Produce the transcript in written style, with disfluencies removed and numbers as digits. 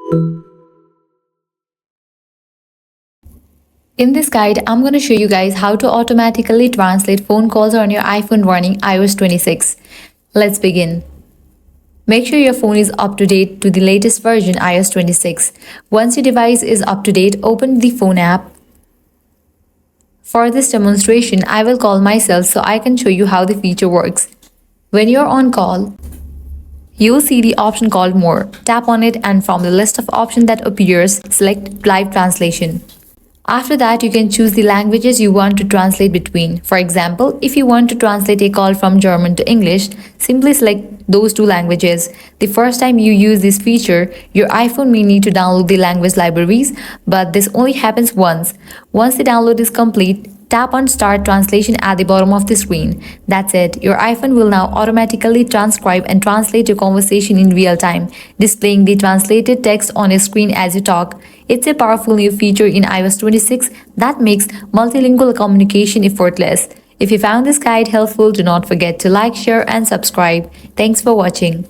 In this guide, I'm going to show you guys how to automatically translate phone calls on your iPhone running iOS 26. Let's begin. Make sure your phone is up to date to the latest version iOS 26. Once your device is up to date, open the phone app. For this demonstration, I will call myself so I can show you how the feature works. When you're on call, you'll see the option called More. Tap on it and from the list of options that appears, select Live Translation. After that, you can choose the languages you want to translate between. For example, if you want to translate a call from German to English, simply select those two languages. The first time you use this feature, your iPhone may need to download the language libraries, but this only happens once. Once the download is complete, tap on Start Translation at the bottom of the screen. That's it. Your iPhone will now automatically transcribe and translate your conversation in real time, displaying the translated text on your screen as you talk. It's a powerful new feature in iOS 26 that makes multilingual communication effortless. If you found this guide helpful, do not forget to like, share, and subscribe. Thanks for watching.